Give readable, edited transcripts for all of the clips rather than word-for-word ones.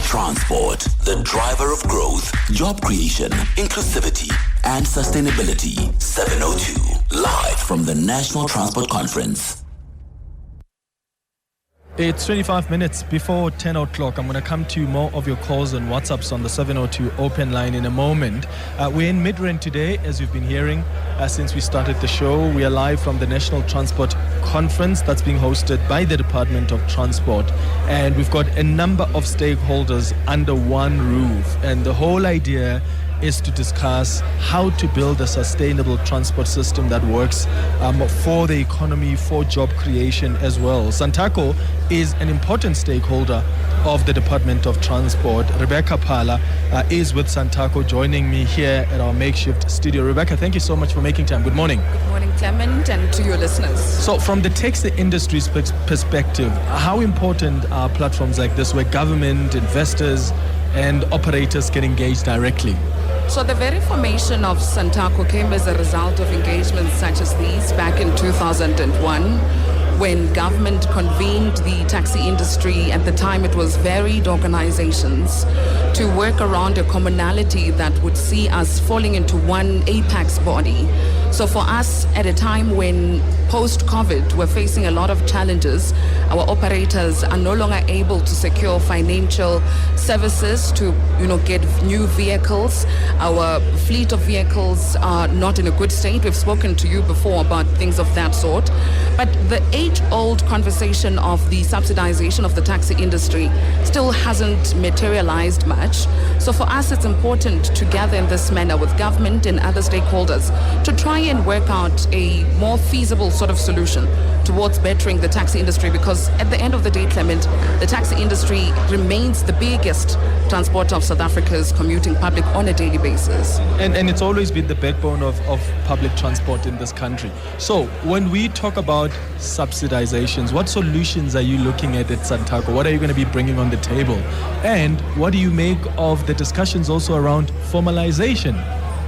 Transport, the driver of growth, job creation, inclusivity, and sustainability. 702, live from the National Transport Conference. It's 25 minutes before 10 o'clock. I'm going to come to more of your calls and WhatsApps on the 702 open line in a moment. We're in Midrand today, as you've been hearing since we started the show. We are live from the National Transport Conference that's being hosted by the Department of Transport. And we've got a number of stakeholders under one roof. And the whole idea is to discuss how to build a sustainable transport system that works for the economy, for job creation as well. SANTACO is an important stakeholder of the Department of Transport. Rebecca Phala is with SANTACO, joining me here at our makeshift studio. Rebecca, thank you so much for making time. Good morning. Good morning, Clement, and to your listeners. So from the taxi industry's perspective, how important are platforms like this where government, investors, and operators get engaged directly? So the very formation of SANTACO came as a result of engagements such as these back in 2001, when government convened the taxi industry. At the time, it was varied organizations to work around a commonality that would see us falling into one apex body. So for us, at a time when post-COVID, we're facing a lot of challenges, our operators are no longer able to secure financial services to, get new vehicles. Our fleet of vehicles are not in a good state. We've spoken to you before about things of that sort. But the age-old conversation of the subsidization of the taxi industry still hasn't materialized much. So for us, it's important to gather in this manner with government and other stakeholders to try and work out a more feasible sort of solution towards bettering the taxi industry, because at the end of the day, Clement, the taxi industry remains the biggest transporter of South Africa's commuting public on a daily basis. And it's always been the backbone of public transport in this country. So when we talk about subsidizations, what solutions are you looking at SANTACO? What are you going to be bringing on the table? And what do you make of the discussions also around formalization?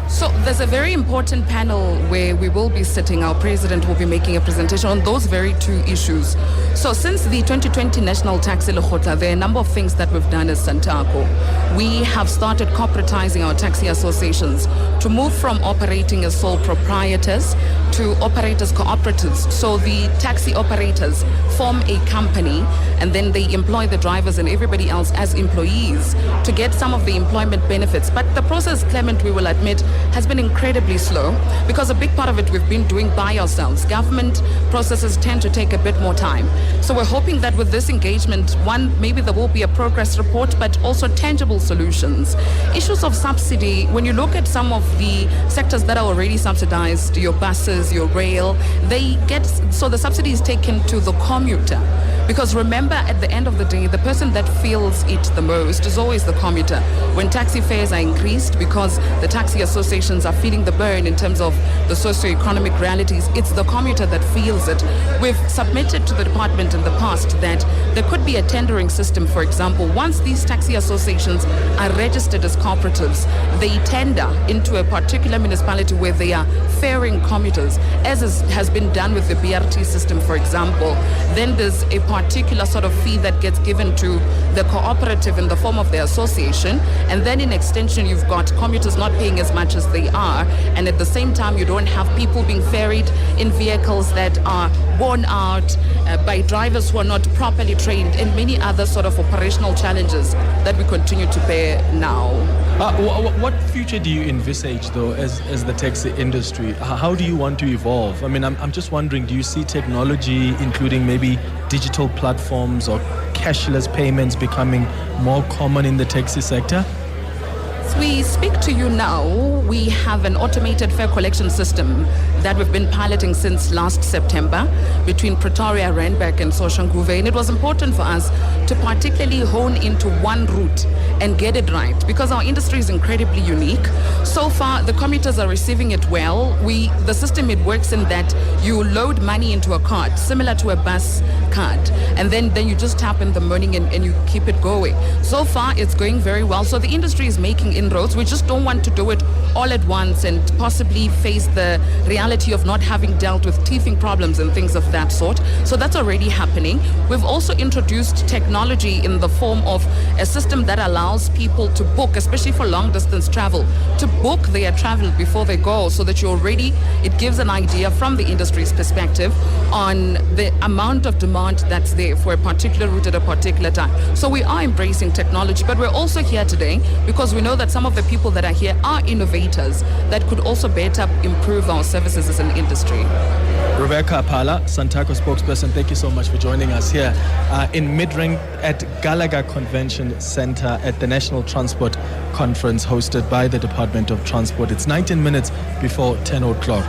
So there's a very important panel where we will be sitting. Our president will be making a presentation on those very two issues. So since the 2020 National Taxi Lekgotla, there are a number of things that we've done as SANTACO. We have started corporatizing our taxi associations to move from operating as sole proprietors to operate as cooperatives. So the taxi operators form a company and then they employ the drivers and everybody else as employees to get some of the employment benefits. But the process, Clement, we will admit, has been incredibly slow because a big part of it we've been doing by ourselves. Government processes tend to take a bit more time. So we're hoping that with this engagement, one, maybe there will be a progress report, but also tangible solutions. Issues of subsidy, when you look at some of the sectors that are already subsidized, your buses, your rail, so the subsidy is taken to the commuter. Because remember, at the end of the day, the person that feels it the most is always the commuter. When taxi fares are increased because the taxi associations are feeling the burn in terms of the socio-economic realities, it's the commuter that feels it. We've submitted to the department in the past that there could be a tendering system, for example. Once these taxi associations are registered as cooperatives, they tender into a particular municipality where they are faring commuters, as has been done with the BRT system, for example. Then there's a particular sort of fee that gets given to the cooperative in the form of the association, and then in extension you've got commuters not paying as much as they are, and at the same time you don't have people being ferried in vehicles that are worn out by drivers who are not properly trained, and many other sort of operational challenges that we continue to bear now. What future do you envisage, though, as the taxi industry? How do you want to evolve? I mean, I'm just wondering, do you see technology, including maybe digital platforms or cashless payments, becoming more common in the taxi sector? As we speak to you now, we have an automated fare collection system that we've been piloting since last September between Pretoria, Randburg and Soshanguve. And it was important for us to particularly hone into one route and get it right, because our industry is incredibly unique. So far, the commuters are receiving it well. The system, it works in that you load money into a card, similar to a bus card, and then you just tap in the morning and you keep it going. So far, it's going very well. So the industry is making inroads. We just don't want to do it all at once and possibly face the reality of not having dealt with teething problems and things of that sort. So that's already happening. We've also introduced technology in the form of a system that allows people to book, especially for long distance travel, to book their travel before they go, so that it gives an idea from the industry's perspective on the amount of demand that's there for a particular route at a particular time. So we are embracing technology, but we're also here today because we know that some of the people that are here are innovators that could also better improve our services as an industry. Rebecca Apala, SANTACO Spokesperson, thank you so much for joining us here in Midrand at Gallagher Convention Centre at the National Transport Conference hosted by the Department of Transport. It's 19 minutes before 10 o'clock.